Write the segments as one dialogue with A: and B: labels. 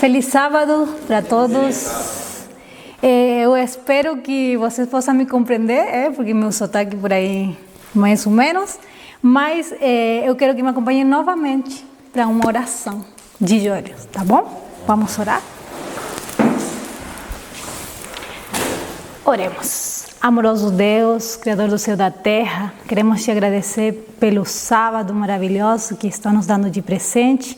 A: Feliz sábado para todos. Eu espero que vocês possam me compreender, porque meu sotaque por aí mais ou menos, mas eu quero que me acompanhem novamente para uma oração de joelhos, tá bom? Vamos orar? Oremos. Amoroso Deus, Criador do céu e da terra, queremos te agradecer pelo sábado maravilhoso que está nos dando de presente.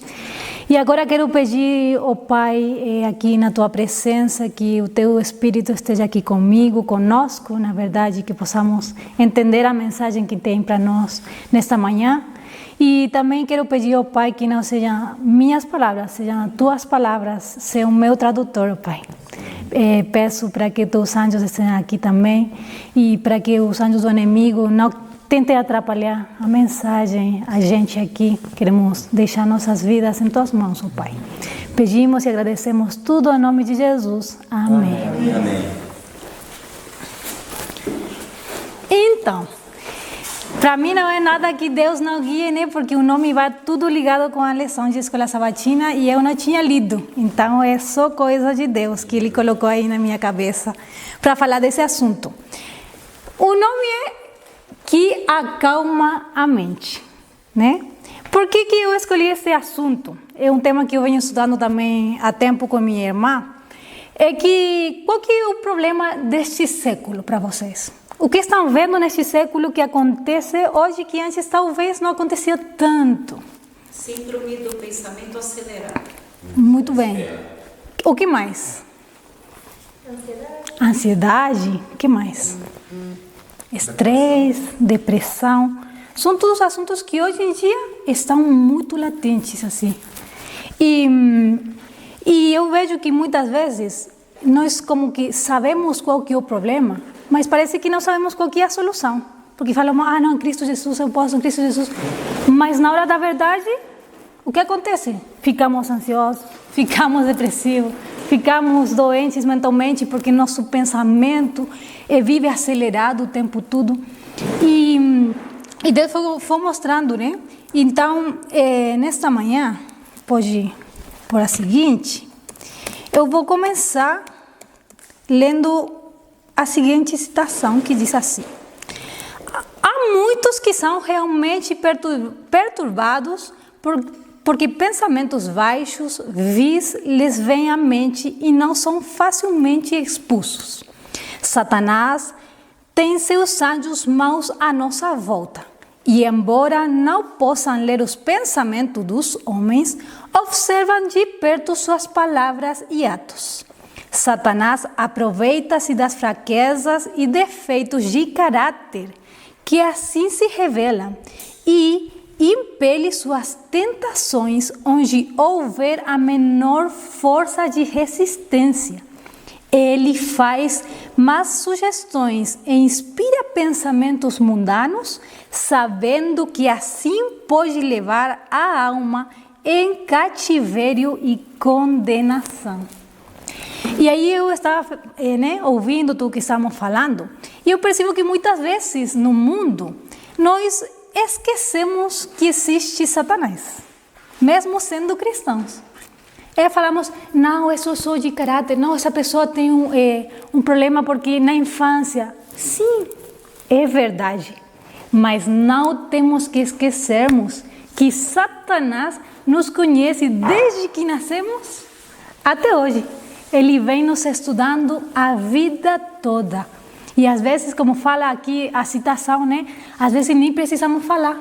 A: E agora quero pedir, ó Pai, aqui na tua presença, que o teu Espírito esteja aqui comigo, conosco, na verdade, que possamos entender a mensagem que tem para nós nesta manhã. E também quero pedir, ó Pai, que não sejam minhas palavras, sejam tuas palavras, seja o meu tradutor, ó Pai. Peço para que teus anjos estejam aqui também e para que os anjos do inimigo não tentem atrapalhar a mensagem, a gente aqui. Queremos deixar nossas vidas em tuas mãos, ó Pai. Pedimos e agradecemos tudo em nome de Jesus. Amém. Amém. Então, para mim não é nada que Deus não guie, né? Porque o nome vai tudo ligado com a lição de escola sabatina e eu não tinha lido. Então é só coisa de Deus que Ele colocou aí na minha cabeça para falar desse assunto. O nome é Que Acalma a Mente, né? Por que eu escolhi esse assunto? É um tema que eu venho estudando também há tempo com minha irmã. Qual que é o problema deste século para vocês? O que estão vendo neste século que acontece hoje que antes talvez não acontecia tanto?
B: Síndrome do pensamento acelerado.
A: Muito bem. O que mais? Ansiedade. O que mais? Estresse, depressão. São todos assuntos que hoje em dia estão muito latentes assim. E eu vejo que muitas vezes nós como que sabemos qual que é o problema, mas parece que não sabemos qual que é a solução. Porque falamos, não, em Cristo Jesus eu posso, em Cristo Jesus. Mas na hora da verdade, o que acontece? Ficamos ansiosos, ficamos depressivos, ficamos doentes mentalmente porque nosso pensamento vive acelerado o tempo todo. E Deus foi mostrando, né? Então, nesta manhã, pode por a seguinte, eu vou começar lendo a seguinte citação que diz assim: há muitos que são realmente perturbados porque pensamentos baixos, vis, lhes vêm à mente e não são facilmente expulsos. Satanás tem seus anjos maus à nossa volta e, embora não possam ler os pensamentos dos homens, observam de perto suas palavras e atos. Satanás aproveita-se das fraquezas e defeitos de caráter que assim se revelam e impele suas tentações onde houver a menor força de resistência. Ele faz más sugestões e inspira pensamentos mundanos, sabendo que assim pode levar a alma em cativeiro e condenação. E aí eu estava ouvindo tudo que estamos falando, e eu percebo que muitas vezes no mundo nós esquecemos que existe Satanás, mesmo sendo cristãos. Falamos, não, eu sou só de caráter, não, essa pessoa tem um problema porque na infância. Sim, é verdade, mas não temos que esquecermos que Satanás nos conhece desde que nascemos até hoje. Ele vem nos estudando a vida toda. E às vezes, como fala aqui a citação, né? Às vezes nem precisamos falar.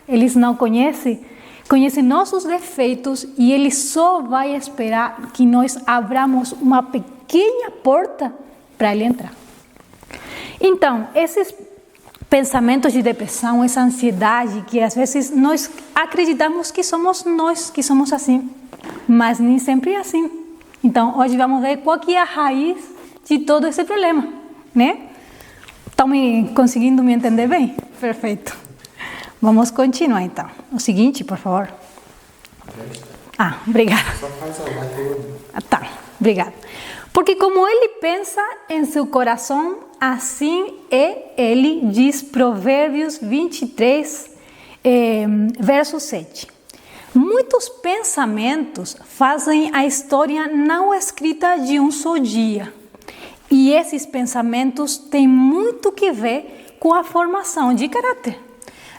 A: Eles não conhecem nossos defeitos e ele só vai esperar que nós abramos uma pequena porta para ele entrar. Então, esses pensamentos de depressão, essa ansiedade que às vezes nós acreditamos que somos nós que somos assim, mas nem sempre é assim. Então, hoje vamos ver qual que é a raiz de todo esse problema, né? Estão conseguindo me entender bem? Perfeito. Vamos continuar, então. O seguinte, por favor. Obrigada.
C: Só faz a live.
A: Tá, obrigada. Porque como ele pensa em seu coração, assim é ele, diz Provérbios 23, verso 7. Muitos pensamentos fazem a história não escrita de um só dia. E esses pensamentos têm muito que ver com a formação de caráter.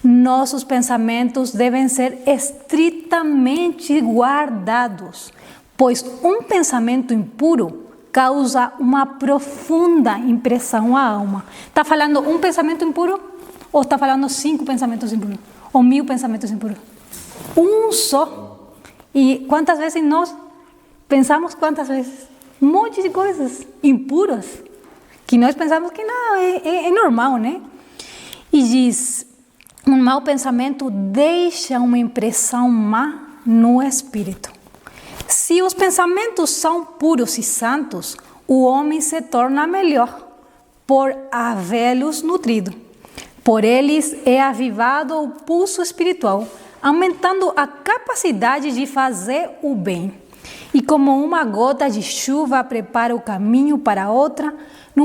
A: Nossos pensamentos devem ser estritamente guardados, pois um pensamento impuro causa uma profunda impressão à alma. Está falando um pensamento impuro? Ou está falando 5 pensamentos impuros? Ou 1000 pensamentos impuros? Um só. E quantas vezes nós pensamos, quantas vezes? Um monte de coisas impuras, que nós pensamos que não, é normal, né? E diz, um mau pensamento deixa uma impressão má no espírito. Se os pensamentos são puros e santos, o homem se torna melhor, por havê-los nutrido. Por eles é avivado o pulso espiritual, aumentando a capacidade de fazer o bem. E como uma gota de chuva prepara o caminho para outra, no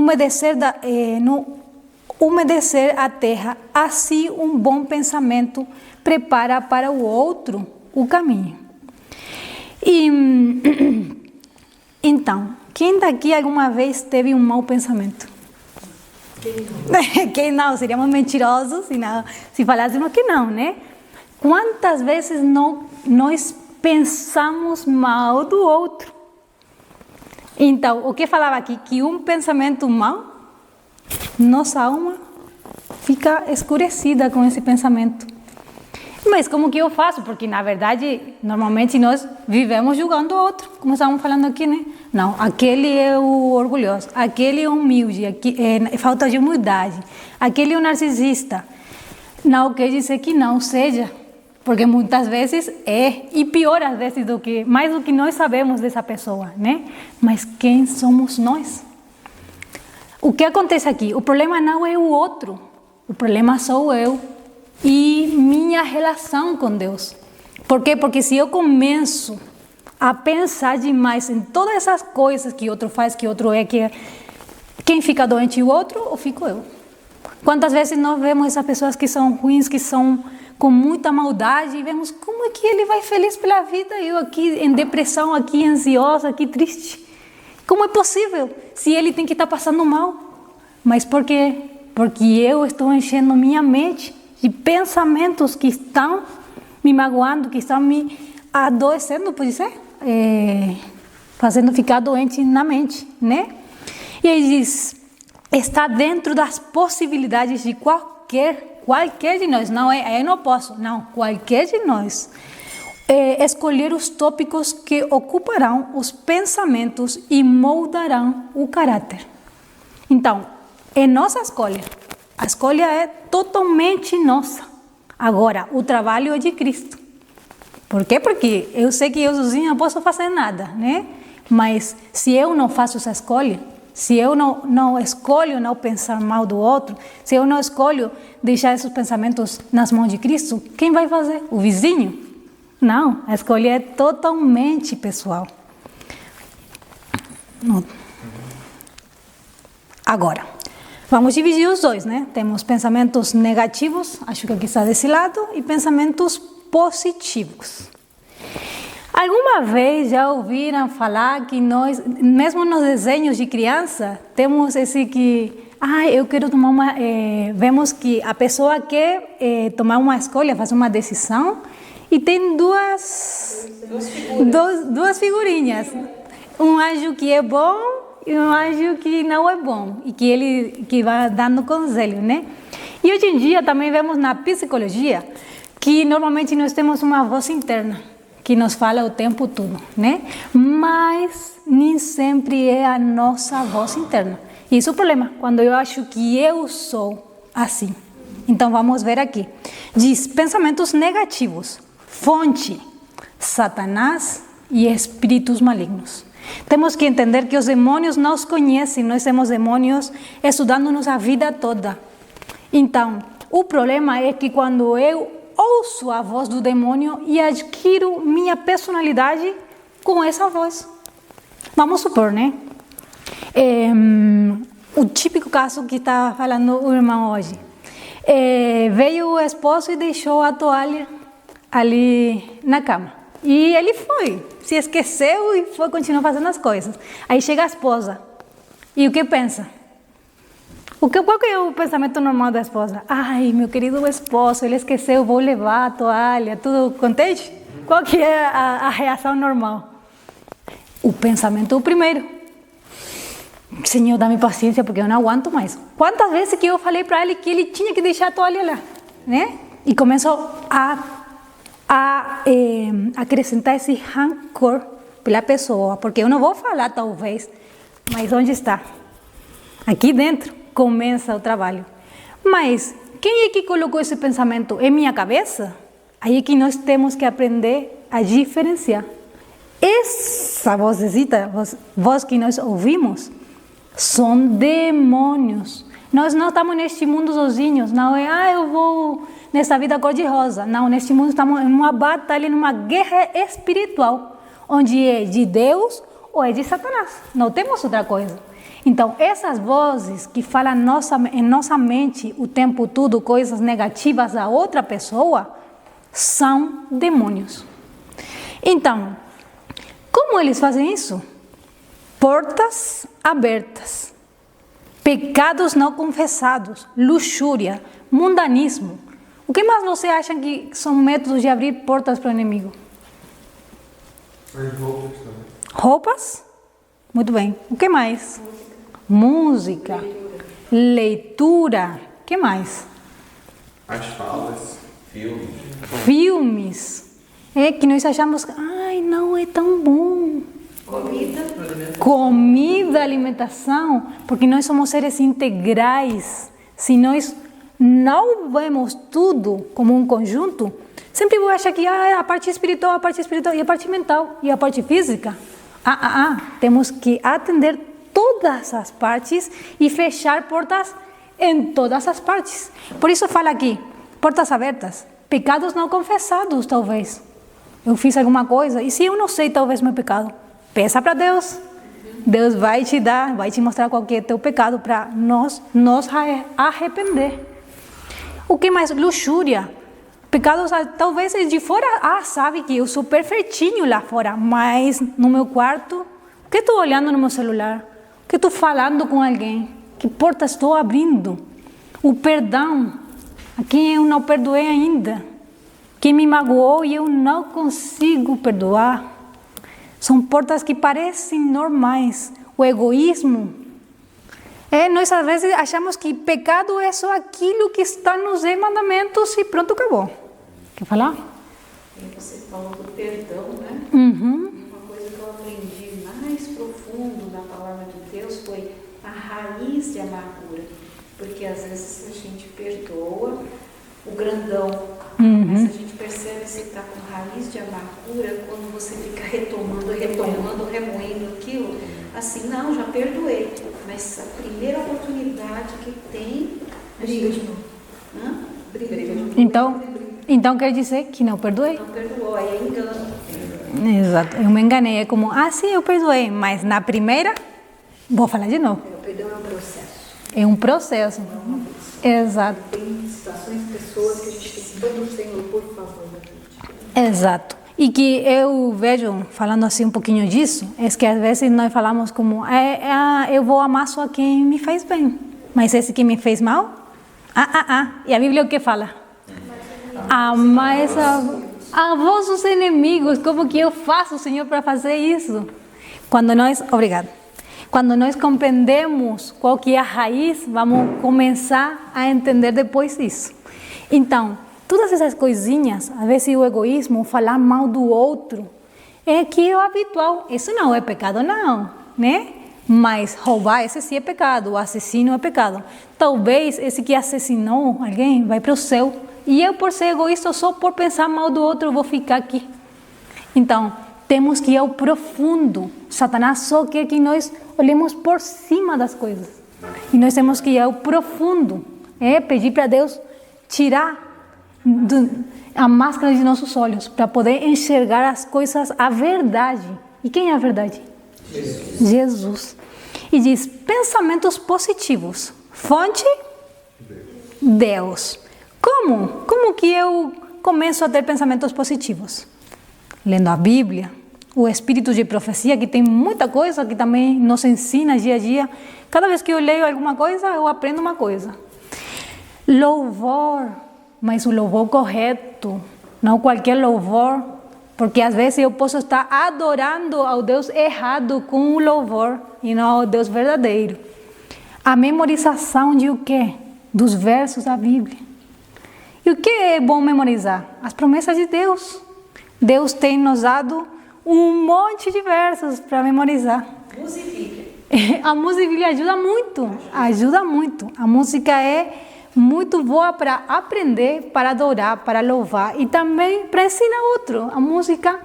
A: umedecer a terra, assim um bom pensamento prepara para o outro o caminho. E então, quem daqui alguma vez teve um mau pensamento? Quem não? Seríamos mentirosos se falássemos que não, né? Quantas vezes nós pensamos mal do outro? Então, o que falava aqui? Que um pensamento mau, nossa alma fica escurecida com esse pensamento. Mas como que eu faço? Porque, na verdade, normalmente nós vivemos julgando o outro, como estávamos falando aqui, né? Não, aquele é o orgulhoso, aquele é o humilde, é falta de humildade, aquele é o narcisista. Não quer dizer que não seja, porque muitas vezes é, e pior às vezes mais do que nós sabemos dessa pessoa, né? Mas quem somos nós? O que acontece aqui? O problema não é o outro, o problema sou eu e minha relação com Deus. Por quê? Porque se eu começo a pensar demais em todas essas coisas que outro faz, que outro é, quem fica doente é o outro ou fico eu? Quantas vezes nós vemos essas pessoas que são ruins, que são com muita maldade, e vemos como é que ele vai feliz pela vida, eu aqui em depressão, aqui ansiosa, aqui triste. Como é possível? Se ele tem que estar passando mal. Mas por quê? Porque eu estou enchendo minha mente de pensamentos que estão me magoando, que estão me adoecendo, pode ser? Fazendo ficar doente na mente, né? E aí diz, está dentro das possibilidades de qualquer de nós, não eu não posso, não, qualquer de nós, escolher os tópicos que ocuparão os pensamentos e moldarão o caráter. Então, é nossa escolha. A escolha é totalmente nossa. Agora, o trabalho é de Cristo. Por quê? Porque eu sei que eu sozinha não posso fazer nada, né? Mas se eu não faço essa escolha, se eu não escolho não pensar mal do outro, se eu não escolho deixar esses pensamentos nas mãos de Cristo, quem vai fazer? O vizinho? Não, a escolha é totalmente pessoal. Agora, vamos dividir os dois, né? Temos pensamentos negativos, acho que aqui está desse lado, e pensamentos positivos. Alguma vez já ouviram falar que nós, mesmo nos desenhos de criança, temos esse que, eu quero tomar vemos que a pessoa quer tomar uma escolha, fazer uma decisão, e tem duas figurinhas. Um anjo que é bom e um anjo que não é bom, e que vai dando conselho, né? E hoje em dia também vemos na psicologia que normalmente nós temos uma voz interna, que nos fala o tempo todo, né? Mas nem sempre é a nossa voz interna. Isso é o problema, quando eu acho que eu sou assim. Então vamos ver aqui. Diz, pensamentos negativos, fonte, Satanás e espíritos malignos. Temos que entender que os demônios nos conhecem, nós temos demônios estudando-nos a vida toda. Então, o problema é que quando eu ouço a voz do demônio e adquiro minha personalidade com essa voz. Vamos supor, né? O típico caso que está falando o irmão hoje. Veio o esposo e deixou a toalha ali na cama. E ele foi, se esqueceu e foi, continuou fazendo as coisas. Aí chega a esposa. E o que pensa? Qual que é o pensamento normal da esposa? Ai, meu querido esposo, ele esqueceu, vou levar a toalha, tudo contente? Qual que é a reação normal? O pensamento o primeiro. Senhor, dá-me paciência porque eu não aguento mais. Quantas vezes que eu falei para ele que ele tinha que deixar a toalha lá, né? E começou a acrescentar esse rancor pela pessoa, porque eu não vou falar talvez, mas onde está? Aqui dentro começa o trabalho. Mas quem é que colocou esse pensamento? É minha cabeça? Aí é que nós temos que aprender a diferenciar. Essa vozecita, voz que nós ouvimos, são demônios. Nós não estamos neste mundo sozinhos. Não é, eu vou nessa vida cor-de-rosa. Não, neste mundo estamos em uma batalha, numa guerra espiritual, onde é de Deus ou é de Satanás. Não temos outra coisa. Então, essas vozes que falam em nossa mente o tempo todo coisas negativas a outra pessoa, são demônios. Então, como eles fazem isso? Portas abertas, pecados não confessados, luxúria, mundanismo. O que mais você acha que são métodos de abrir portas para o inimigo? Roupas? Muito bem. O que mais? Música, leitura. O que mais?
C: As falas,
A: Filmes. É que nós achamos, ai, não é tão bom. Comida, alimentação, porque nós somos seres integrais. Se nós não vemos tudo como um conjunto, sempre vou achar que a parte espiritual, e a parte mental, e a parte física. Temos que atender todas as partes e fechar portas em todas as partes. Por isso fala aqui, portas abertas, pecados não confessados, talvez. Eu fiz alguma coisa, e se eu não sei talvez meu pecado, peça para Deus. Deus vai te dar, vai te mostrar qual que é teu pecado para nos arrepender. O que mais? Luxúria. Pecados, talvez de fora, sabe que eu sou perfeitinho lá fora, mas no meu quarto, o que estou olhando no meu celular? O que estou falando com alguém? Que porta estou abrindo? O perdão, a quem eu não perdoei ainda. Quem me magoou e eu não consigo perdoar. São portas que parecem normais. O egoísmo. Nós às vezes achamos que pecado é só aquilo que está nos 10 mandamentos e pronto, acabou. Quer falar?
B: Você falou do perdão, né?
A: Uhum.
B: Uma coisa que eu aprendi mais profundo na palavra de Deus foi a raiz de amargura. Porque às vezes a gente perdoa o grandão, mas a gente percebe se está com raiz de amargura quando você fica retomando, remoendo aquilo. Assim, não, já perdoei. Mas a primeira oportunidade que tem, a gente... Briga de novo.
A: Então quer dizer que não perdoei?
B: Não perdoou, aí é engano.
A: Exato, eu me enganei. É como, sim, eu perdoei, mas na primeira, vou falar de novo.
D: O perdão é um processo.
A: É um processo. Exato.
D: Tem situações, pessoas que a gente tem que pedir ao Senhor, por favor.
A: Exato. E que eu vejo, falando assim um pouquinho disso, é que às vezes nós falamos como, eu vou amar só quem me faz bem, mas esse que me fez mal, E a Bíblia o que fala? Amar a vossos inimigos. Como que eu faço, Senhor, para fazer isso? Quando nós compreendemos qual que é a raiz, vamos começar a entender depois isso. Então, todas essas coisinhas, às vezes o egoísmo, falar mal do outro, é que é o habitual. Isso não é pecado, não, né? Mas roubar, esse sim é pecado. O assassino é pecado. Talvez esse que assassinou alguém vai para o céu. E eu, por ser egoísta, só por pensar mal do outro, eu vou ficar aqui. Então, temos que ir ao profundo. Satanás só quer que nós olhemos por cima das coisas. E nós temos que ir ao profundo. Pedir para Deus tirar a máscara de nossos olhos, para poder enxergar as coisas, a verdade. E quem é a verdade? Jesus. E diz, pensamentos positivos. Fonte? Deus. Como que eu começo a ter pensamentos positivos. Lendo a Bíblia, o espírito de profecia, que tem muita coisa que também nos ensina dia a dia. Cada vez que eu leio alguma coisa, eu aprendo uma coisa. Louvor, mas o louvor correto, não qualquer louvor, porque às vezes eu posso estar adorando ao Deus errado com o louvor e não ao Deus verdadeiro. A memorização de o quê? Dos versos da Bíblia. E o que é bom memorizar? As promessas de Deus. Deus tem nos dado um monte de versos para memorizar.
B: Musifique.
A: A música ajuda muito, ajuda muito. A música é muito boa para aprender, para adorar, para louvar e também para ensinar outro. A música,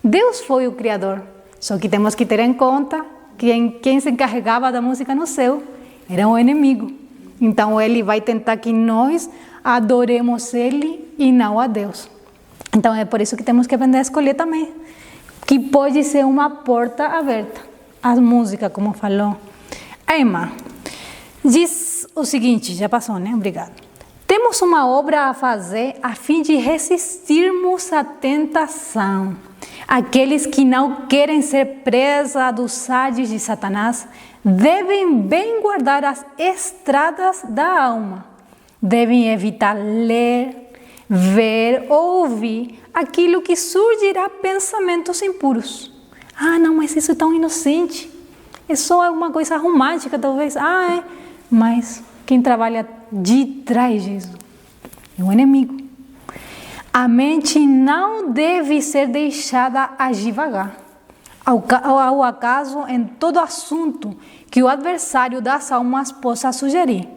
A: Deus foi o Criador. Só que temos que ter em conta que quem se encarregava da música no céu era o inimigo. Então ele vai tentar que nós adoremos ele e não a Deus. Então é por isso que temos que aprender a escolher também, que pode ser uma porta aberta. A música, como falou a Emma, diz o seguinte, já passou, né? Obrigada. Temos uma obra a fazer a fim de resistirmos à tentação. Aqueles que não querem ser presa dos ardis de Satanás devem bem guardar as estradas da alma. Devem evitar ler, ver ou ouvir aquilo que surgirá pensamentos impuros. Ah, não, mas isso é tão inocente. É só uma coisa romântica, talvez. Ah, é. Mas quem trabalha de trás disso é o inimigo. A mente não deve ser deixada agir vagar. Ao acaso, em todo assunto que o adversário das almas possa sugerir,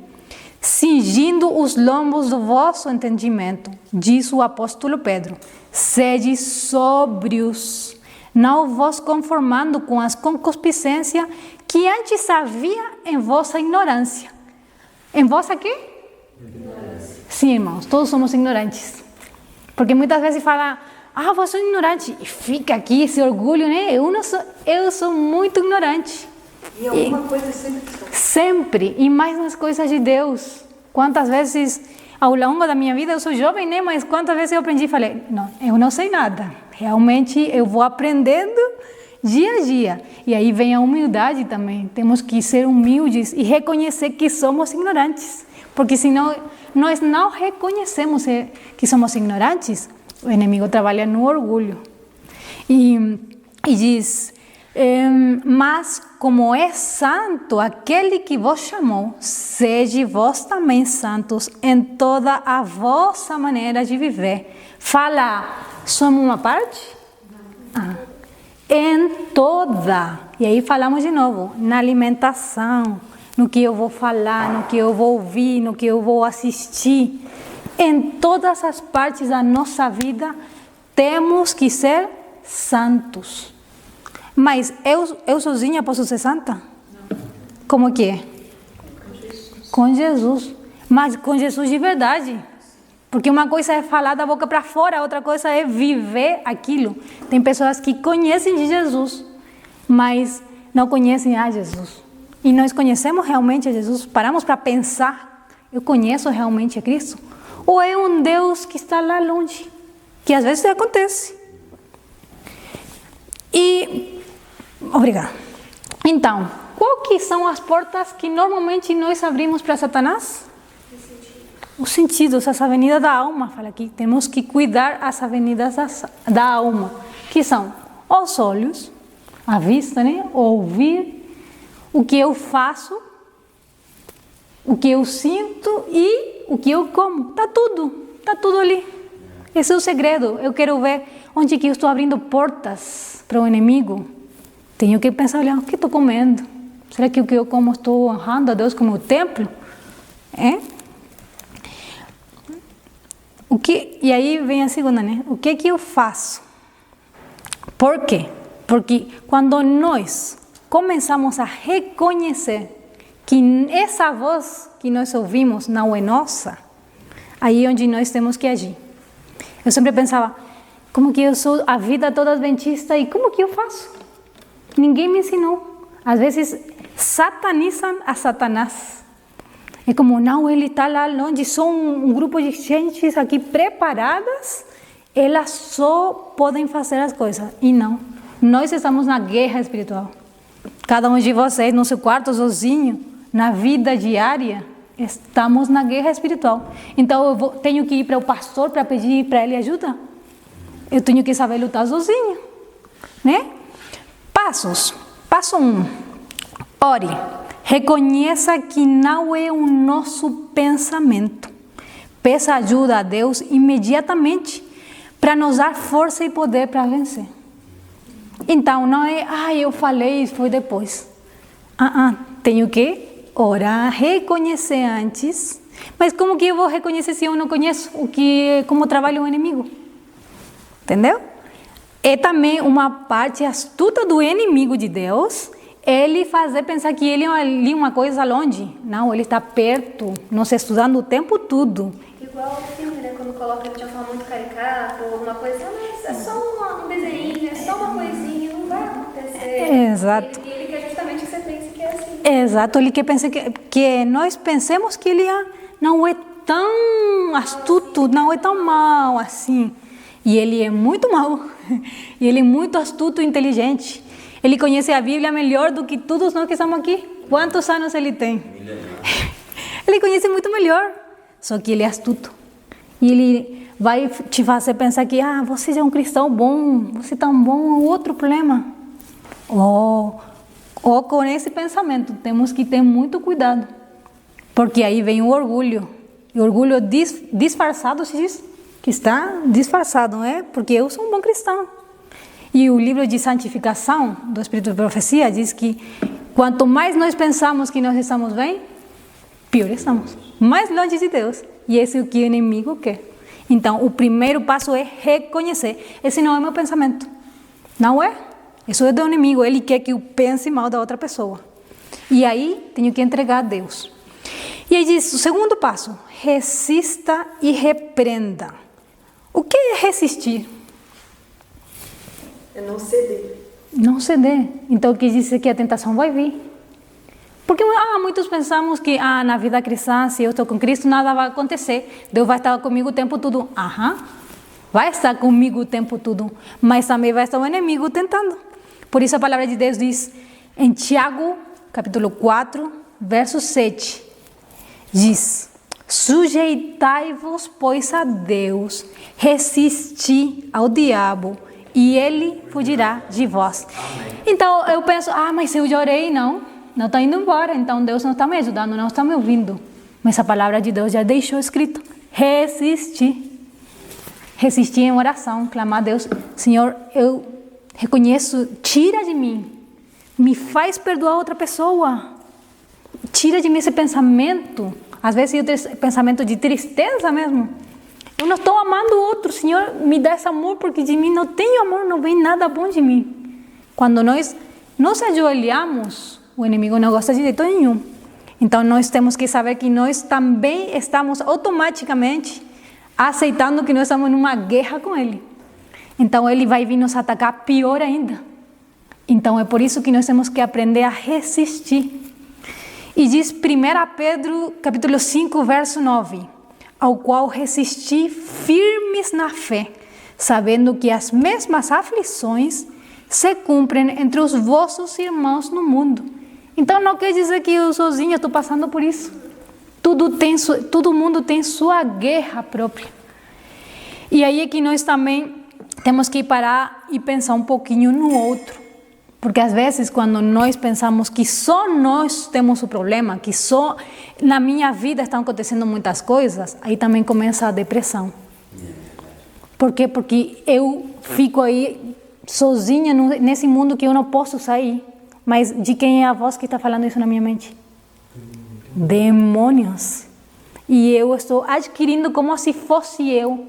A: cingindo os lombos do vosso entendimento, diz o apóstolo Pedro, sede sóbrios, não vos conformando com as concupiscências que antes havia em vossa ignorância. Em vossa quê? Ignorância. Sim, irmãos, todos somos ignorantes. Porque muitas vezes fala, você é ignorante. E fica aqui esse orgulho, né? Eu sou muito ignorante.
D: E alguma coisa sempre sou.
A: Sempre, e mais nas coisas de Deus. Quantas vezes, ao longo da minha vida, eu sou jovem, né? Mas quantas vezes eu aprendi e falei, não, eu não sei nada. Realmente eu vou aprendendo dia a dia. E aí vem a humildade também. Temos que ser humildes e reconhecer que somos ignorantes. Porque senão nós não reconhecemos que somos ignorantes, o inimigo trabalha no orgulho. E diz, mas como é santo aquele que vos chamou, sede vós também santos em toda a vossa maneira de viver. Fala, somos uma parte? Em toda. E aí falamos de novo, na alimentação, no que eu vou falar, no que eu vou ouvir, no que eu vou assistir. Em todas as partes da nossa vida, temos que ser santos. Mas eu sozinha posso ser santa? Não. Como que é? Com Jesus. Mas com Jesus de verdade. Porque uma coisa é falar da boca para fora, outra coisa é viver aquilo. Tem pessoas que conhecem de Jesus, mas não conhecem a Jesus. E nós conhecemos realmente a Jesus? Paramos para pensar, eu conheço realmente a Cristo? Ou é um Deus que está lá longe? Que às vezes acontece. Obrigada. Então, qual que são as portas que normalmente nós abrimos para Satanás? Os sentidos, as avenidas da alma. Fala aqui, temos que cuidar as avenidas da alma. Que são os olhos, a vista, né? Ouvir, o que eu faço, o que eu sinto e o que eu como. Tá tudo ali. Esse é o segredo. Eu quero ver onde que eu estou abrindo portas para o inimigo. Tenho que pensar, olha, o que estou comendo? Será que o que eu como estou honrando a Deus como o templo? E aí vem a segunda, né? O que eu faço? Por quê? Porque quando nós começamos a reconhecer que essa voz que nós ouvimos não é nossa, aí é onde nós temos que agir. Eu sempre pensava, como que eu sou a vida toda adventista e como que eu faço? Ninguém me ensinou. Às vezes satanizam a Satanás. É como, não, ele está lá longe, são um grupo de gente aqui preparadas elas só podem fazer as coisas. E não. Nós estamos na guerra espiritual. Cada um de vocês no seu quarto sozinho, na vida diária, estamos na guerra espiritual. Então eu tenho que ir para o pastor para pedir para ele ajuda? Eu tenho que saber lutar sozinho, né? Passos. Passo 1. Ore. Reconheça que não é o nosso pensamento. Peça ajuda a Deus imediatamente para nos dar força e poder para vencer. Então, não é, eu falei e foi depois. Tenho que orar, reconhecer antes. Mas como que eu vou reconhecer se eu não conheço como trabalha o inimigo? Entendeu? É também uma parte astuta do inimigo de Deus, ele fazer pensar que ele é ali uma coisa longe. Não, ele está perto, nos estudando o tempo todo.
D: Igual o filme, né? Quando coloca ele de uma forma muito caricata, ou alguma coisa, mas é só um desenho, é só uma coisinha, não vai acontecer.
A: Exato.
D: E ele quer justamente que você pense que é assim.
A: Exato, ele quer pensar que nós pensemos que ele não é tão astuto, não é tão mau assim. E ele é muito mau. E ele é muito astuto e inteligente. Ele conhece a Bíblia melhor do que todos nós que estamos aqui. Quantos anos ele tem? Ele conhece muito melhor. Só que ele é astuto. E ele vai te fazer pensar que você é um cristão bom, você é tão bom, é outro problema. Ou com esse pensamento, temos que ter muito cuidado. Porque aí vem o orgulho. E o orgulho disfarçado se diz que está disfarçado, não é? Porque eu sou um bom cristão. E o livro de santificação do Espírito de Profecia diz que quanto mais nós pensamos que nós estamos bem, pior estamos. Mais longe de Deus. E esse é o que o inimigo quer. Então, o primeiro passo é reconhecer. Esse não é meu pensamento. Não é. Isso é do inimigo. Ele quer que eu pense mal da outra pessoa. E aí, tenho que entregar a Deus. E aí diz, o segundo passo, resista e repreenda. O que é resistir?
D: É não ceder.
A: Não ceder. Então, quer dizer que a tentação vai vir. Porque muitos pensamos que na vida cristã, se eu estou com Cristo, nada vai acontecer. Deus vai estar comigo o tempo todo. Vai estar comigo o tempo todo. Mas também vai estar o inimigo tentando. Por isso a palavra de Deus diz em Tiago, capítulo 4, verso 7. Diz, sujeitai-vos, pois, a Deus, resisti ao diabo, e ele fugirá de vós. Amém. Então eu penso, mas eu já orei, não está indo embora, então Deus não está me ajudando, não está me ouvindo. Mas a palavra de Deus já deixou escrito, resistir em oração, clamar a Deus, Senhor, eu reconheço, tira de mim, me faz perdoar outra pessoa, tira de mim esse pensamento, às vezes eu tenho pensamento de tristeza mesmo, eu não estou amando o outro, Senhor, me dá esse amor, porque de mim não tenho amor, não vem nada bom de mim. Quando nós nos ajoelhamos, o inimigo não gosta de jeito nenhum. Então nós temos que saber que nós também estamos automaticamente aceitando que nós estamos numa guerra com ele. Então ele vai vir nos atacar pior ainda. Então é por isso que nós temos que aprender a resistir. E diz 1 Pedro capítulo 5, verso 9, ao qual resisti firmes na fé, sabendo que as mesmas aflições se cumprem entre os vossos irmãos no mundo. Então não quer dizer que eu sozinha estou passando por isso. Todo mundo tem sua guerra própria. E aí é que nós também temos que parar e pensar um pouquinho no outro. Porque às vezes quando nós pensamos que só nós temos o problema, que só na minha vida estão acontecendo muitas coisas, aí também começa a depressão. Por quê? Porque eu fico aí sozinha nesse mundo que eu não posso sair. Mas de quem é a voz que está falando isso na minha mente? Demônios. E eu estou adquirindo como se fosse eu.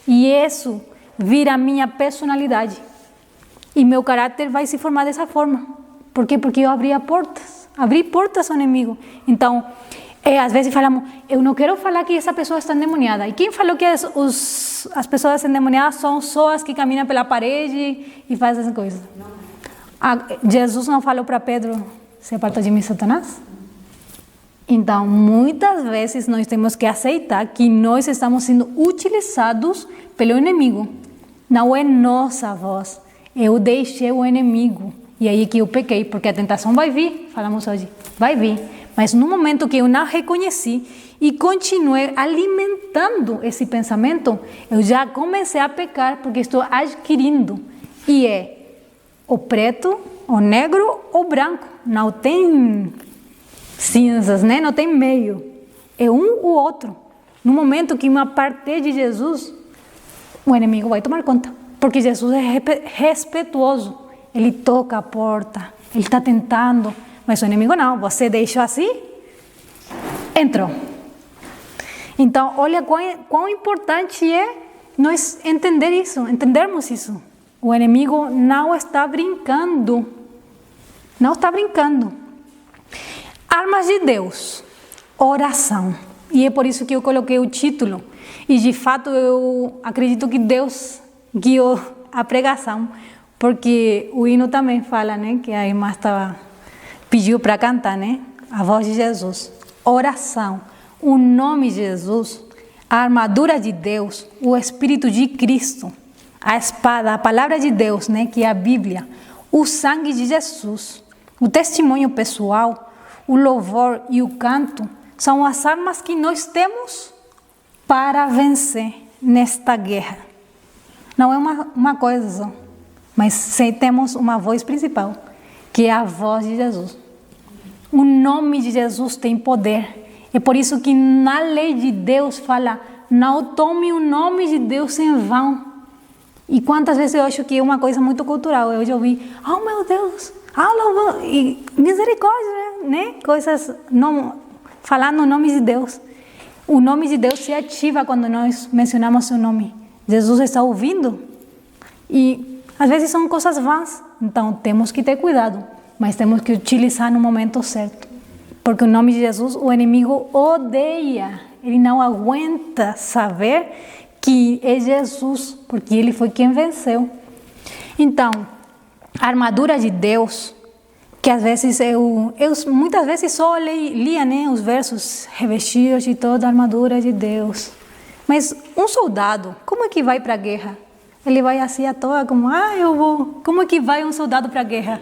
A: E isso vira a minha personalidade. E meu caráter vai se formar dessa forma. Por quê? Porque eu abri portas ao inimigo. Então, às vezes falamos, eu não quero falar que essa pessoa está endemoniada. E quem falou que as pessoas endemoniadas são só as que caminham pela parede e fazem essas coisas? Jesus não falou para Pedro, se aparta de mim, Satanás? Então, muitas vezes nós temos que aceitar que nós estamos sendo utilizados pelo inimigo. Não é nossa voz. Eu deixei o inimigo. E aí que eu pequei, porque a tentação vai vir, falamos hoje, vai vir. Mas no momento que eu não reconheci e continuei alimentando esse pensamento, eu já comecei a pecar, porque estou adquirindo. E é o preto, o negro ou branco. Não tem cinzas, né? Não tem meio. É um ou outro. No momento que me apartei de Jesus, o inimigo vai tomar conta. Porque Jesus é respetuoso. Ele toca a porta, ele está tentando. Mas o inimigo não. Você deixou assim, entrou. Então, olha quão importante é nós entendermos isso. O inimigo não está brincando. Não está brincando. Armas de Deus, oração. E é por isso que eu coloquei o título. E de fato eu acredito que Deus guiou a pregação. Porque o hino também fala, né? Que a irmã pediu para cantar, né? A voz de Jesus. Oração. O nome de Jesus. A armadura de Deus. O Espírito de Cristo. A espada, a palavra de Deus, né? Que é a Bíblia. O sangue de Jesus. O testemunho pessoal. O louvor e o canto. São as armas que nós temos para vencer nesta guerra. Não é uma coisa só. Mas temos uma voz principal, que é a voz de Jesus. O nome de Jesus tem poder. É por isso que na lei de Deus fala, não tome o nome de Deus em vão. E quantas vezes eu acho que é uma coisa muito cultural. Eu já ouvi, oh meu Deus, louvor, e misericórdia, né? Coisas, não, falando o nome de Deus. O nome de Deus se ativa quando nós mencionamos seu nome. Jesus está ouvindo. E às vezes são coisas vãs, então temos que ter cuidado, mas temos que utilizar no momento certo. Porque o nome de Jesus, o inimigo odeia, ele não aguenta saber que é Jesus, porque ele foi quem venceu. Então, a armadura de Deus, que às vezes eu muitas vezes só lia, né, os versos, revestidos de toda a armadura de Deus. Mas um soldado, como é que vai para a guerra? Ele vai assim à toa, como, eu vou. Como é que vai um soldado para a guerra?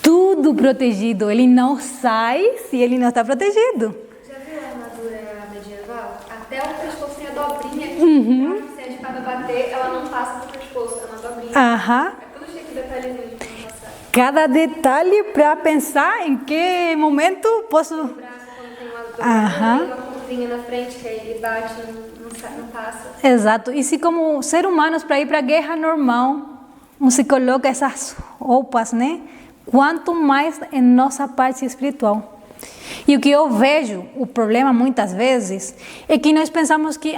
A: Tudo protegido. Ele não sai se ele não está protegido.
D: Já viu a armadura medieval? Até o pescoço tem a dobrinha aqui. Se a espada bater, ela não passa pro pescoço, é uma dobrinha. É tudo cheio de detalhezinhos para não passar.
A: Cada detalhe para pensar em que momento posso...
D: O braço, quando tem uma curvinha na frente, que aí ele bate, não passa.
A: Exato. E se como ser humanos para ir para a guerra normal, não se coloca essas roupas, né? Quanto mais em nossa parte espiritual. E o que eu vejo, o problema muitas vezes, é que nós pensamos que,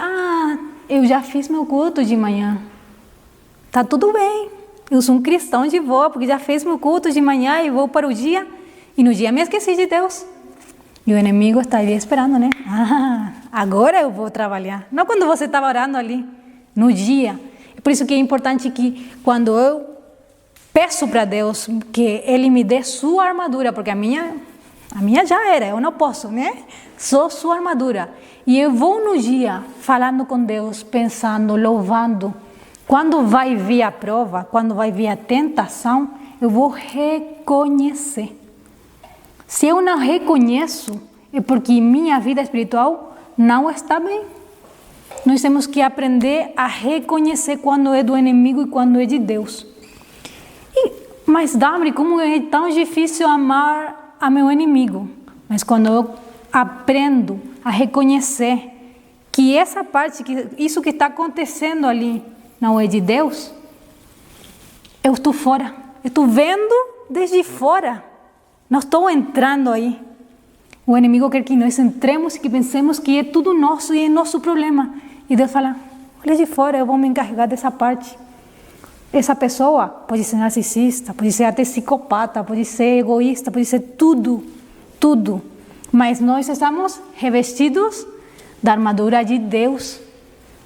A: eu já fiz meu culto de manhã. Tá tudo bem. Eu sou um cristão de boa, porque já fiz meu culto de manhã e vou para o dia. E no dia me esqueci de Deus. E o inimigo está ali esperando, né? Agora eu vou trabalhar. Não quando você estava orando ali, no dia. É por isso que é importante que quando eu peço para Deus que Ele me dê sua armadura, porque a minha já era, eu não posso, né? Sou sua armadura. E eu vou no dia falando com Deus, pensando, louvando. Quando vai vir a prova, quando vai vir a tentação, eu vou reconhecer. Se eu não reconheço, é porque minha vida espiritual não está bem. Nós temos que aprender a reconhecer quando é do inimigo e quando é de Deus. Mas, Damri, como é tão difícil amar a meu inimigo? Mas quando eu aprendo a reconhecer que essa parte, que isso que está acontecendo ali não é de Deus, eu estou fora. Eu estou vendo desde fora. Não estou entrando aí. O inimigo quer que nós entremos e que pensemos que é tudo nosso e é nosso problema. E Deus fala, olha de fora, eu vou me encarregar dessa parte. Essa pessoa pode ser narcisista, pode ser até psicopata, pode ser egoísta, pode ser tudo, tudo. Mas nós estamos revestidos da armadura de Deus.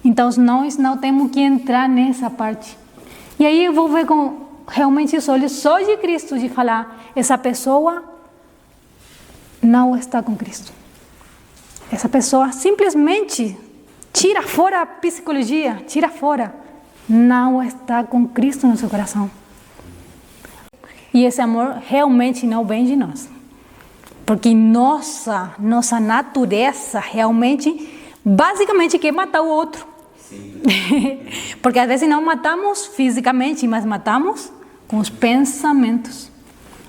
A: Então nós não temos que entrar nessa parte. E aí eu vou ver com realmente os olhos só de Cristo, de falar, essa pessoa não está com Cristo. Essa pessoa simplesmente tira fora a psicologia, tira fora. não está com Cristo no seu coração. E esse amor realmente não vem de nós. Porque nossa natureza realmente, basicamente, quer matar o outro. Porque às vezes não matamos fisicamente, mas matamos com os pensamentos.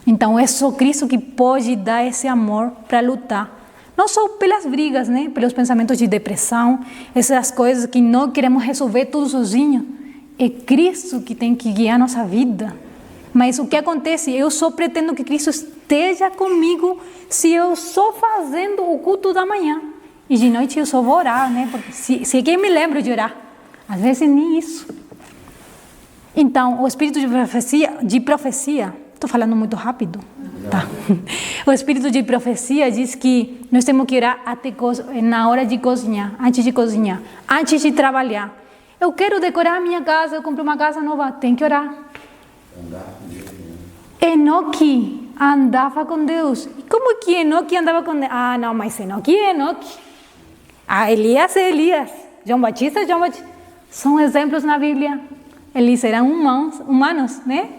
A: Então é só Cristo que pode dar esse amor para lutar. Não só pelas brigas, né? Pelos pensamentos de depressão, essas coisas que não queremos resolver tudo sozinho. É Cristo que tem que guiar nossa vida. Mas o que acontece? Eu só pretendo que Cristo esteja comigo se eu só fazendo o culto da manhã. E de noite eu só vou orar, né? Porque se é que eu me lembro de orar. Às vezes nem isso. Então, o espírito de profecia, estou falando muito rápido. Tá. O espírito de profecia diz que nós temos que orar até na hora de cozinhar, antes de trabalhar. Eu quero decorar a minha casa, eu comprei uma casa nova, tem que orar. Enoque andava com Deus. E como que Enoque andava com Deus? Ah, não, mas Enoque é Enoque. Ah, Elias é Elias. João Batista é João Batista. São exemplos na Bíblia. Eles eram humanos, né?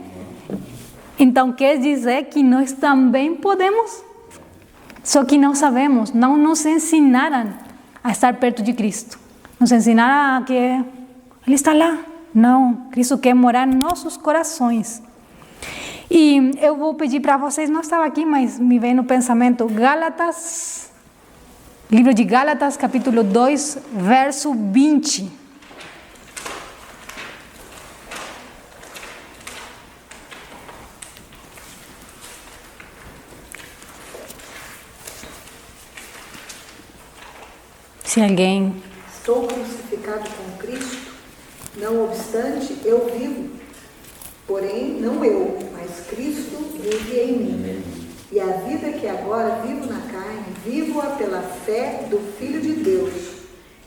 A: Então quer dizer que nós também podemos. Só que não sabemos, não nos ensinaram a estar perto de Cristo. Nos ensinaram que Ele está lá. Não, Cristo quer morar em nossos corações. E eu vou pedir para vocês, não estava aqui, mas me vem no pensamento, Gálatas, livro de Gálatas, capítulo 2, verso 20. Se alguém...
E: Estou crucificado com Cristo, não obstante eu vivo, porém não eu, mas Cristo vive em mim. E a vida que agora vivo na carne, vivo-a pela fé do Filho de Deus,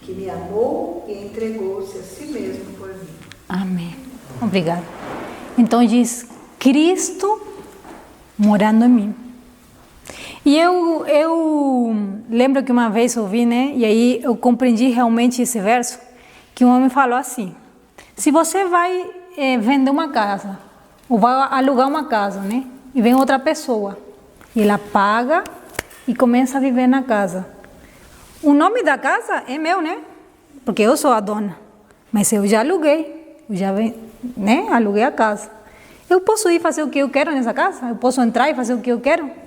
E: que me amou e entregou-se a si mesmo por mim.
A: Amém. Obrigada. Então diz, Cristo morando em mim. E eu lembro que uma vez ouvi, né? E aí eu compreendi realmente esse verso, que um homem falou assim, se você vai vender uma casa, ou vai alugar uma casa, né? E vem outra pessoa, e ela paga e começa a viver na casa. O nome da casa é meu, né? Porque eu sou a dona. Mas eu já aluguei, né? Aluguei a casa. Eu posso ir fazer o que eu quero nessa casa? Eu posso entrar e fazer o que eu quero?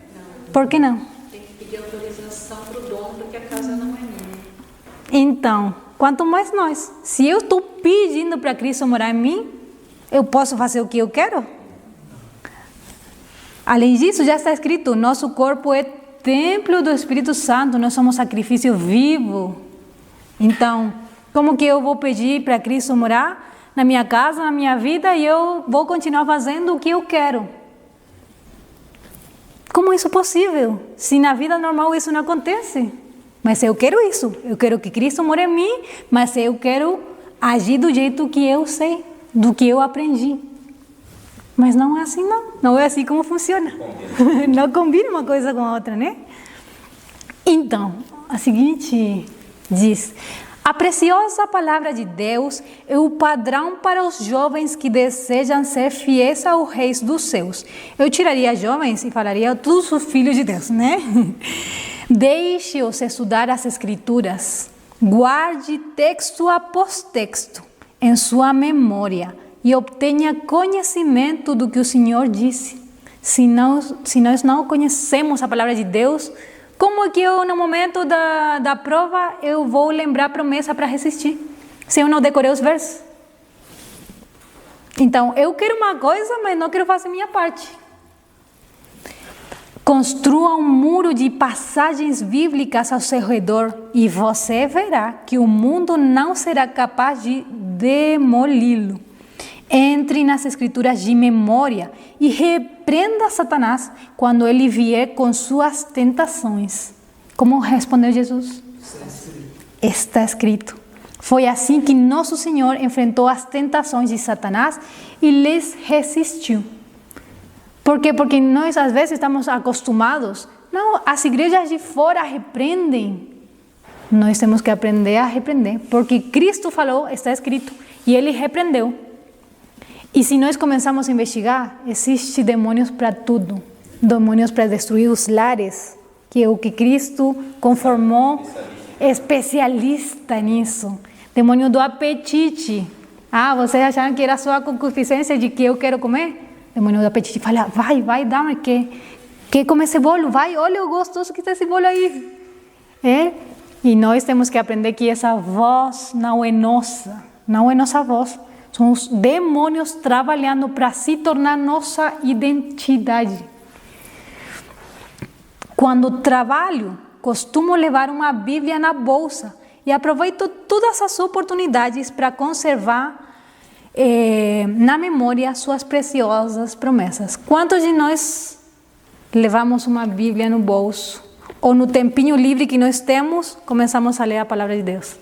A: Por que não?
B: Tem que pedir autorização para o dono, porque a casa não é minha.
A: Então, quanto mais nós. Se eu estou pedindo para Cristo morar em mim, eu posso fazer o que eu quero? Além disso, já está escrito, nosso corpo é templo do Espírito Santo, nós somos sacrifício vivo. Então, como que eu vou pedir para Cristo morar na minha casa, na minha vida, e eu vou continuar fazendo o que eu quero? Como isso é possível? Se na vida normal isso não acontece. Mas eu quero isso. Eu quero que Cristo more em mim, mas eu quero agir do jeito que eu sei, do que eu aprendi. Mas não é assim, não. Não é assim como funciona. Não combina uma coisa com a outra, né? Então, a seguinte diz... A preciosa palavra de Deus é o padrão para os jovens que desejam ser fiéis ao Rei dos céus. Eu tiraria jovens e falaria todos os filhos de Deus, né? Deixe-os estudar as Escrituras. Guarde texto após texto em sua memória e obtenha conhecimento do que o Senhor disse. Se nós não conhecemos a palavra de Deus, como é que eu, no momento da prova, eu vou lembrar a promessa para resistir, se eu não decorei os versos? Então, eu quero uma coisa, mas não quero fazer minha parte. Construa um muro de passagens bíblicas ao seu redor e você verá que o mundo não será capaz de demoli-lo. Entre nas Escrituras de memória e repreenda Satanás quando ele vier com suas tentações. Como respondeu Jesus? Está escrito. Foi assim que nosso Senhor enfrentou as tentações de Satanás e lhes resistiu. Por quê? Porque nós às vezes estamos acostumados. Não, as igrejas de fora repreendem. Nós temos que aprender a repreender. Porque Cristo falou, está escrito. E ele repreendeu. E se nós começamos a investigar, existem demônios para tudo. Demônios para destruir os lares, que é o que Cristo conformou, especialista nisso. Demônio do apetite. Vocês acharam que era só a concupiscência de que eu quero comer? Demônio do apetite fala, vai, dá-me, quer comer esse bolo? Vai, olha o gostoso que está esse bolo aí. E nós temos que aprender que essa voz não é nossa voz. São os demônios trabalhando para se tornar nossa identidade. Quando trabalho, costumo levar uma Bíblia na bolsa e aproveito todas as oportunidades para conservar na memória suas preciosas promessas. Quantos de nós levamos uma Bíblia no bolso? Ou no tempinho livre que nós temos, começamos a ler a palavra de Deus?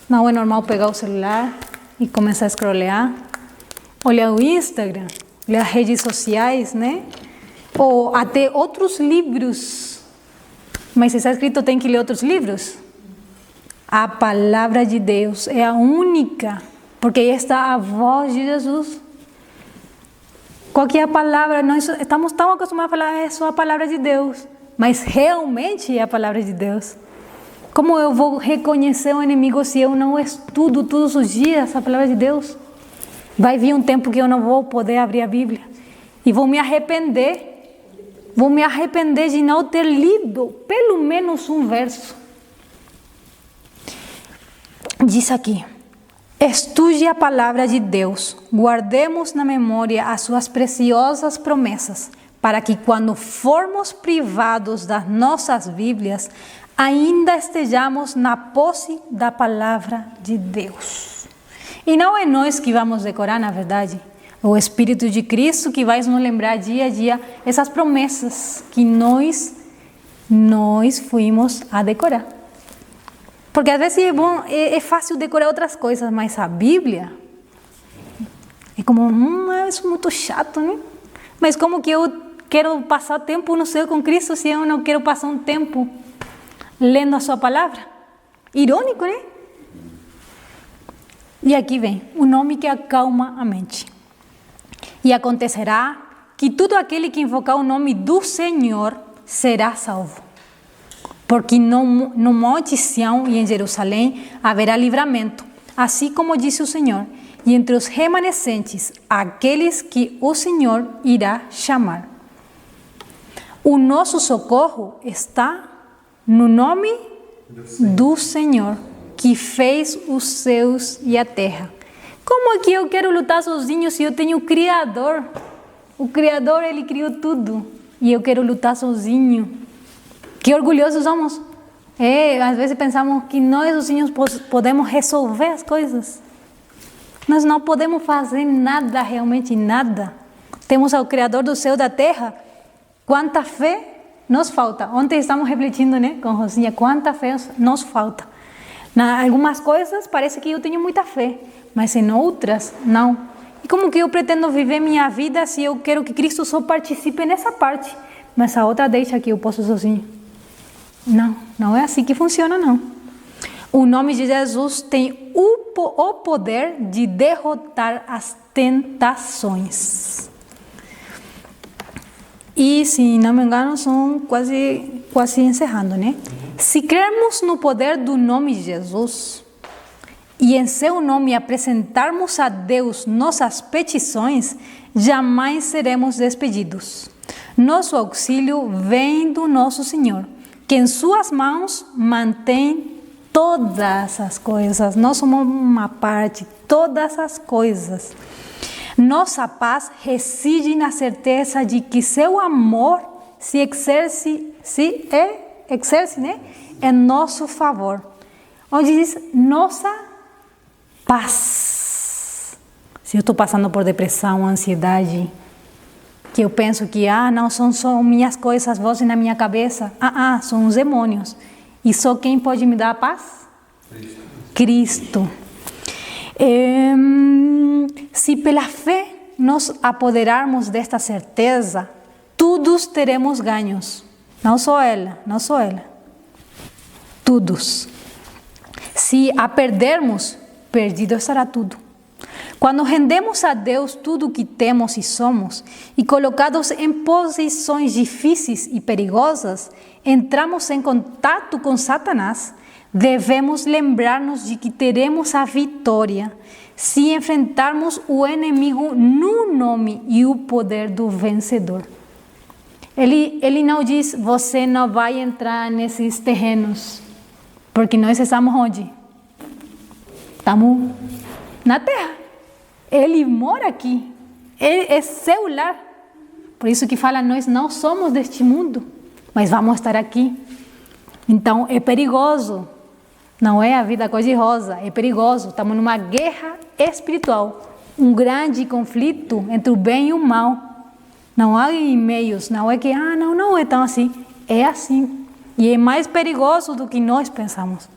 A: Não é normal pegar o celular e começar a scrollear, olhar o Instagram, olhar as redes sociais, né? Ou até outros livros. Mas se está escrito, tem que ler outros livros? A palavra de Deus é a única, porque aí está a voz de Jesus. Qual que é a palavra? Nós estamos tão acostumados a falar, é só a palavra de Deus. Mas realmente é a palavra de Deus. Como eu vou reconhecer o inimigo se eu não estudo todos os dias a palavra de Deus? Vai vir um tempo que eu não vou poder abrir a Bíblia. E vou me arrepender. Vou me arrepender de não ter lido pelo menos um verso. Diz aqui: estude a palavra de Deus, guardemos na memória as suas preciosas promessas, para que quando formos privados das nossas Bíblias, ainda estejamos na posse da palavra de Deus. E não é nós que vamos decorar, na verdade. O Espírito de Cristo que vai nos lembrar dia a dia essas promessas que nós fuimos a decorar. Porque às vezes é fácil decorar outras coisas, mas a Bíblia é como, isso é muito chato, né? Mas como que eu quero passar tempo no céu com Cristo se eu não quero passar um tempo lendo a sua palavra? Irônico, né? E aqui vem o nome que acalma a mente. E acontecerá que todo aquele que invocar o nome do Senhor será salvo. Porque no Monte Sião e em Jerusalém haverá livramento, assim como disse o Senhor, e entre os remanescentes, aqueles que o Senhor irá chamar. O nosso socorro está no nome do Senhor, que fez os céus e a terra. Como é que eu quero lutar sozinho se eu tenho o Criador? O Criador, Ele criou tudo. E eu quero lutar sozinho. Que orgulhosos somos. Às vezes pensamos que nós sozinhos podemos resolver as coisas. Nós não podemos fazer nada, realmente nada. Temos ao Criador do céu e da terra. Quanta fé nos falta. Ontem estamos refletindo, né, com Rosinha, quanta fé nos falta. Em algumas coisas parece que eu tenho muita fé, mas em outras não. E como que eu pretendo viver minha vida se eu quero que Cristo só participe nessa parte, mas a outra deixa que eu posso sozinho? Não é assim que funciona, não. O nome de Jesus tem o poder de derrotar as tentações. E, se não me engano, são quase encerrando, né? Se crermos no poder do nome de Jesus e em seu nome apresentarmos a Deus nossas petições, jamais seremos despedidos. Nosso auxílio vem do nosso Senhor, que em suas mãos mantém todas as coisas. Nós somos uma parte, todas as coisas. Nossa paz reside na certeza de que seu amor se exerce, né, em nosso favor. Onde diz nossa paz. Se eu estou passando por depressão, ansiedade, que eu penso que não são só minhas coisas, vozes na minha cabeça. São os demônios. E só quem pode me dar a paz? Cristo. Se pela fé nos apoderarmos desta certeza, todos teremos ganhos. Não só ela. Todos. Se a perdermos, perdido estará tudo. Quando rendemos a Deus tudo o que temos e somos, e colocados em posições difíceis e perigosas, entramos em contato com Satanás, devemos lembrar-nos de que teremos a vitória se enfrentarmos o inimigo no nome e o poder do vencedor. Ele não diz, você não vai entrar nesses terrenos, porque nós estamos onde? Estamos na terra. Ele mora aqui. Ele é seu lar. Por isso que fala, nós não somos deste mundo, mas vamos estar aqui. Então é perigoso. Não é a vida cor-de-rosa, é perigoso. Estamos numa guerra espiritual, um grande conflito entre o bem e o mal. Não há meios, não é que, não é tão assim. É assim. E é mais perigoso do que nós pensamos.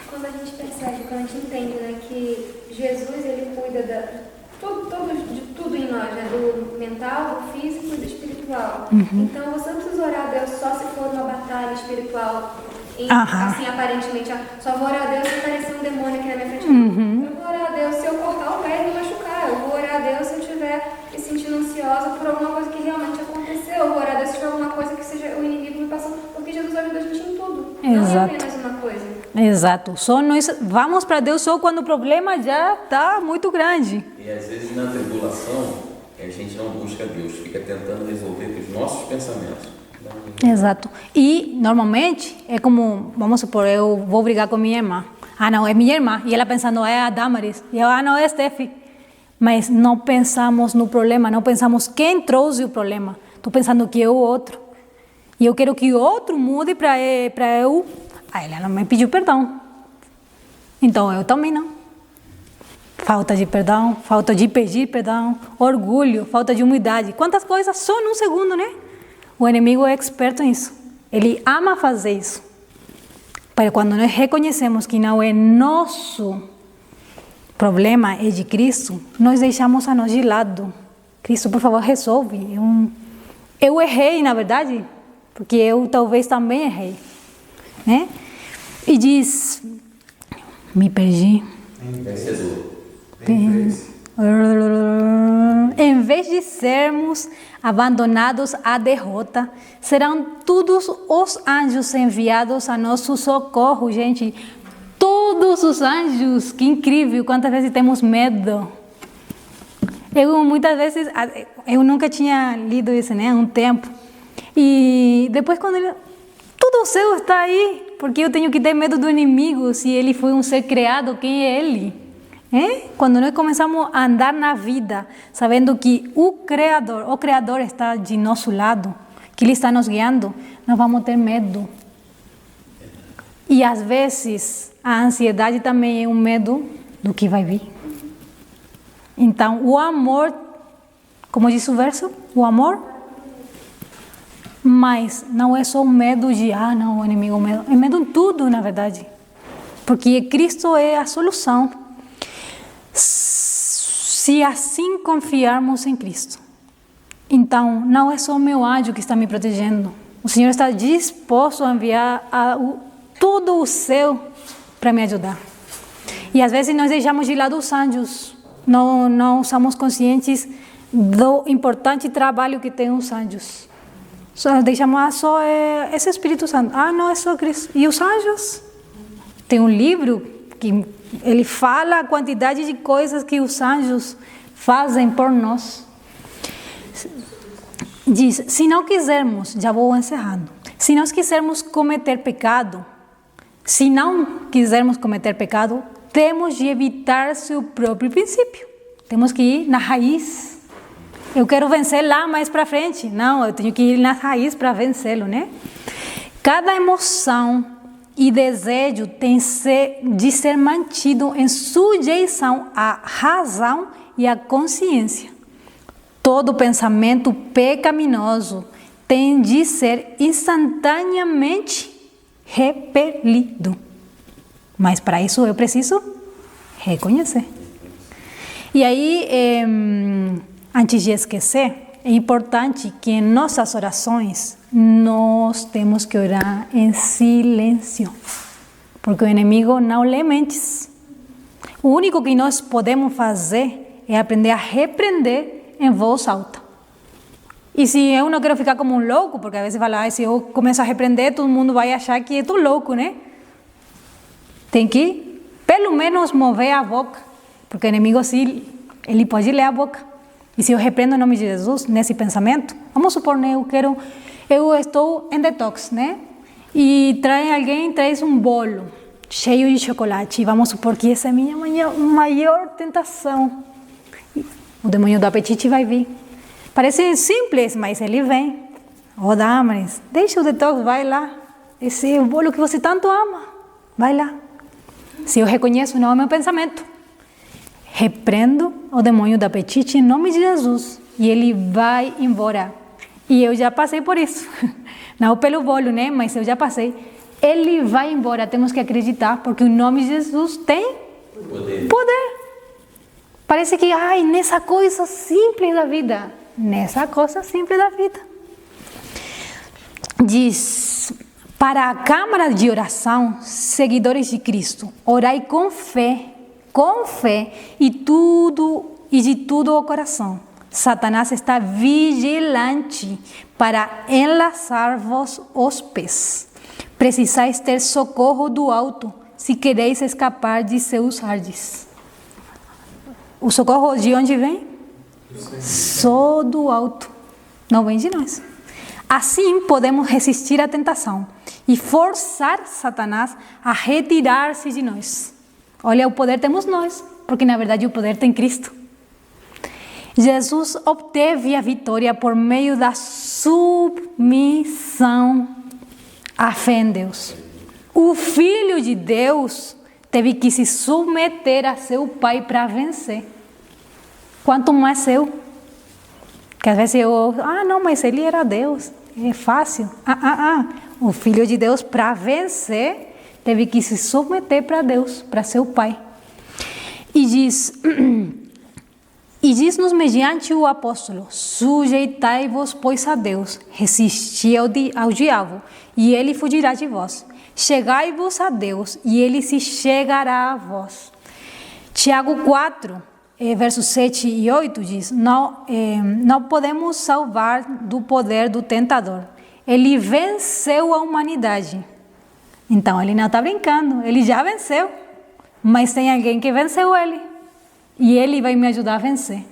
D: Quando a gente percebe, quando a gente entende, né, que Jesus, ele cuida de tudo em nós, né, do mental, do físico e do espiritual. Então, você não precisa orar a Deus só se for uma batalha espiritual. Assim, aparentemente, só vou orar a Deus se aparecer um demônio aqui na minha frente. Eu vou orar a Deus se eu cortar o pé e me machucar. Eu vou orar a Deus se eu estiver me sentindo ansiosa por alguma coisa que realmente aconteceu. Eu vou orar a Deus se tiver alguma coisa que seja o inimigo me passando. Porque Jesus ajuda a gente em tudo.
A: Exato.
D: Não é apenas uma coisa.
A: Exato. Só nós vamos para Deus só quando o problema já está muito grande.
F: E às vezes na tribulação, a gente não busca Deus, fica tentando resolver com os nossos pensamentos.
A: Exato. E, normalmente, é como, vamos supor, eu vou brigar com minha irmã. Não, é minha irmã. E ela pensando, é a Damaris. E eu, não, é a Steffi. Mas não pensamos no problema, não pensamos quem trouxe o problema. Estou pensando que é o outro. E eu quero que o outro mude para eu. Ela não me pediu perdão. Então, eu também não. Falta de perdão, falta de pedir perdão, orgulho, falta de humildade. Quantas coisas só num segundo, né? O inimigo é experto nisso. Ele ama fazer isso. Mas quando nós reconhecemos que não é nosso problema, é de Cristo, nós deixamos a nós de lado. Cristo, por favor, resolve. Eu errei, na verdade, porque eu talvez também errei. Né? E diz, me perdi.
F: Vencedor.
A: Em vez de sermos abandonados à derrota, serão todos os anjos enviados a nosso socorro, gente. Todos os anjos, que incrível, quantas vezes temos medo. Muitas vezes, eu nunca tinha lido isso, né, há um tempo. E depois todo o céu está aí, porque eu tenho que ter medo do inimigo, se ele foi um ser criado, quem é ele? Quando nós começamos a andar na vida, sabendo que o Criador está de nosso lado, que Ele está nos guiando, nós vamos ter medo. E às vezes a ansiedade também é um medo do que vai vir. Então o amor, como diz o verso, o amor, mas não é só o medo de, não, o inimigo é medo. É medo em tudo, na verdade. Porque Cristo é a solução. Se assim confiarmos em Cristo, então não é só o meu anjo que está me protegendo. O Senhor está disposto a enviar todo o céu para me ajudar. E às vezes nós deixamos de lado os anjos, não somos conscientes do importante trabalho que tem os anjos. Só deixamos, só é esse Espírito Santo. Não, é só Cristo. E os anjos? Tem um livro que ele fala a quantidade de coisas que os anjos fazem por nós. Diz, se não quisermos, já vou encerrando, se nós quisermos cometer pecado, temos de evitar seu próprio princípio. Temos que ir na raiz. Eu quero vencer lá mais para frente. Não, eu tenho que ir na raiz para vencê-lo, né? Cada emoção e desejo tem de ser mantido em sujeição à razão e à consciência. Todo pensamento pecaminoso tem de ser instantaneamente repelido. Mas para isso eu preciso reconhecer. E aí, antes de esquecer, é importante que em nossas orações nós temos que orar em silêncio, porque o inimigo não lê mentes. O único que nós podemos fazer é aprender a repreender em voz alta. E se eu não quero ficar como um louco, porque às vezes fala, se eu começo a repreender, todo mundo vai achar que eu estou louco, né? Tem que, pelo menos, mover a boca, porque o inimigo, sim, ele pode ler a boca. E se eu repreendo em nome de Jesus, nesse pensamento, vamos supor, né, eu estou em detox, né? E alguém traz um bolo cheio de chocolate, e vamos supor que essa é a minha maior tentação. O demônio do apetite vai vir. Parece simples, mas ele vem. Damaris, deixa o detox, vai lá. Esse é o bolo que você tanto ama. Vai lá. Se eu reconheço, não é meu pensamento. Repreendo o demônio do apetite em nome de Jesus. E ele vai embora. E eu já passei por isso. Não pelo bolo, né? Mas eu já passei. Ele vai embora. Temos que acreditar, porque o nome de Jesus tem poder. Parece que, nessa coisa simples da vida. Nessa coisa simples da vida. Diz, para a câmara de oração, seguidores de Cristo, orai com fé e de todo o coração. Satanás está vigilante para enlaçar-vos os pés. Precisais ter socorro do alto, se quereis escapar de seus ardes. O socorro de onde vem? Só do alto, não vem de nós. Assim podemos resistir à tentação e forçar Satanás a retirar-se de nós. Olha, o poder temos nós, porque na verdade o poder tem Cristo. Jesus obteve a vitória por meio da submissão à fé em Deus. O Filho de Deus teve que se submeter a seu Pai para vencer. Quanto mais eu? Que às vezes não, mas ele era Deus, é fácil. O Filho de Deus, para vencer, teve que se submeter para Deus, para seu Pai. E diz-nos mediante o apóstolo, sujeitai-vos, pois, a Deus, resisti ao diabo, e ele fugirá de vós. Chegai-vos a Deus, e ele se chegará a vós. Tiago 4, versos 7 e 8 diz, não podemos salvar do poder do tentador. Ele venceu a humanidade. Então, ele não está brincando, ele já venceu. Mas tem alguém que venceu ele. E ele vai me ajudar a vencer.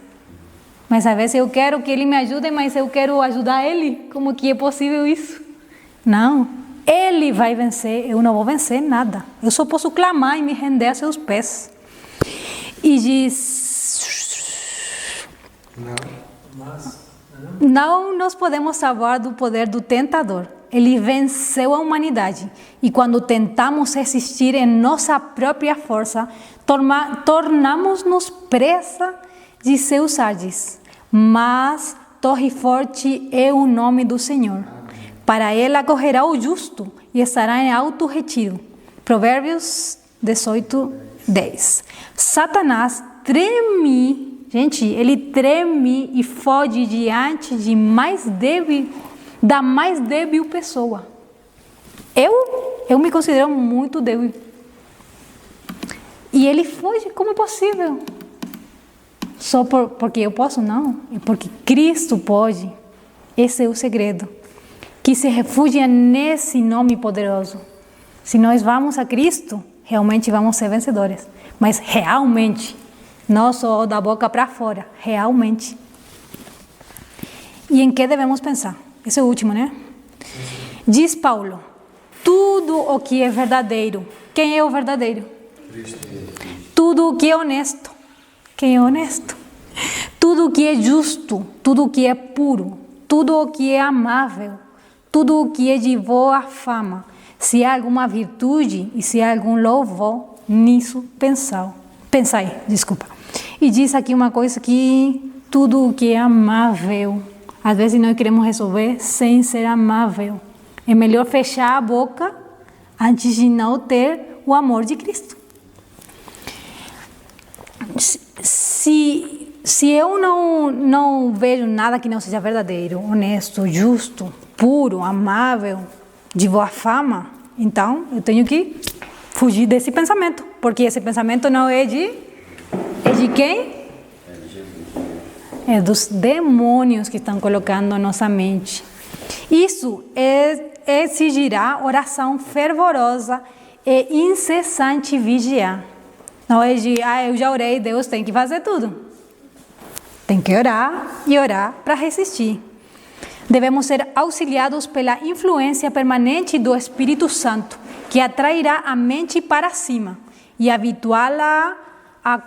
A: Mas às vezes eu quero que ele me ajude, mas eu quero ajudar ele. Como que é possível isso? Não. Ele vai vencer, eu não vou vencer nada. Eu só posso clamar e me render a seus pés. E diz... Não nos podemos salvar do poder do tentador. Ele venceu a humanidade. E quando tentamos resistir em nossa própria força, tornamos-nos presa de seus ardes. Mas torre forte é o nome do Senhor. Para ele acorrerá o justo e estará em alto retiro. Provérbios 18, 10. Satanás treme, gente, ele treme e foge diante da mais débil pessoa. Eu me considero muito débil. E ele foge, como é possível? Só porque eu posso? Não. É porque Cristo pode. Esse é o segredo. Que se refugia nesse nome poderoso. Se nós vamos a Cristo, realmente vamos ser vencedores. Mas realmente, não só da boca para fora, realmente. E em que devemos pensar? Esse é o último, né? Diz Paulo, tudo o que é verdadeiro. Quem é o verdadeiro? Tudo o que é honesto. Quem é honesto? Tudo o que é justo, tudo o que é puro, tudo o que é amável, tudo o que é de boa fama. Se há alguma virtude e se há algum louvor, nisso pensai. E diz aqui uma coisa que tudo o que é amável. Às vezes nós queremos resolver sem ser amável. É melhor fechar a boca antes de não ter o amor de Cristo. Se eu não vejo nada que não seja verdadeiro, honesto, justo, puro, amável, de boa fama, então eu tenho que fugir desse pensamento, porque esse pensamento não é de É de quem?
F: É de Jesus.
A: É dos demônios que estão colocando na nossa mente. Isso exigirá oração fervorosa e incessante vigiar. Não é de, eu já orei, Deus tem que fazer tudo. Tem que orar e orar para resistir. Devemos ser auxiliados pela influência permanente do Espírito Santo, que atrairá a mente para cima e habituá-la a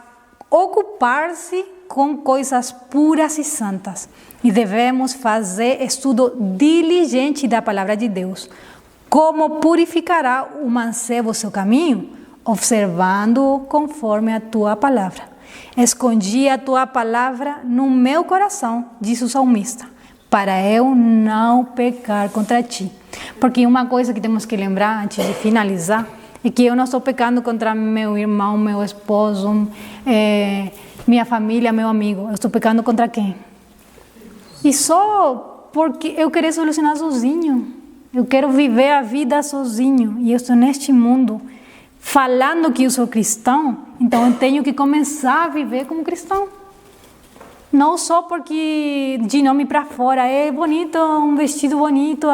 A: ocupar-se com coisas puras e santas. E devemos fazer estudo diligente da palavra de Deus. Como purificará o mancebo seu caminho? Observando-o conforme a tua palavra. Escondi a tua palavra no meu coração, disse o salmista, para eu não pecar contra ti. Porque uma coisa que temos que lembrar antes de finalizar é que eu não estou pecando contra meu irmão, meu esposo, minha família, meu amigo. Eu estou pecando contra quem? E só porque eu quero solucionar sozinho. Eu quero viver a vida sozinho. E eu estou neste mundo falando que eu sou cristão, então eu tenho que começar a viver como cristão. Não só porque de nome para fora é bonito, um vestido bonito.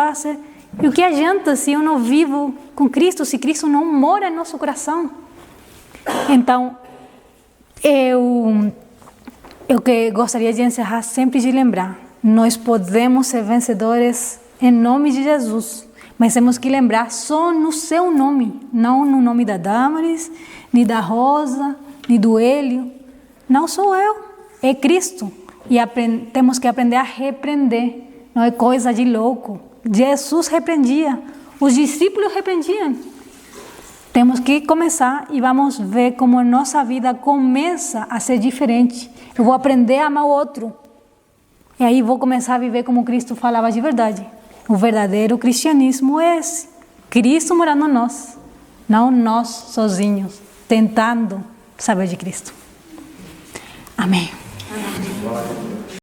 A: E o que adianta se eu não vivo com Cristo, se Cristo não mora em nosso coração? Então, eu que gostaria de encerrar sempre de lembrar, nós podemos ser vencedores em nome de Jesus, mas temos que lembrar só no seu nome, não no nome da Damaris, nem da Rosa, nem do Hélio. Não sou eu, é Cristo. E temos que aprender a repreender, não é coisa de louco. Jesus repreendia, os discípulos repreendiam. Temos que começar e vamos ver como a nossa vida começa a ser diferente. Eu vou aprender a amar o outro. E aí vou começar a viver como Cristo falava de verdade. O verdadeiro cristianismo é esse. Cristo morando em nós, não nós sozinhos, tentando saber de Cristo. Amém.
C: Glória a Deus.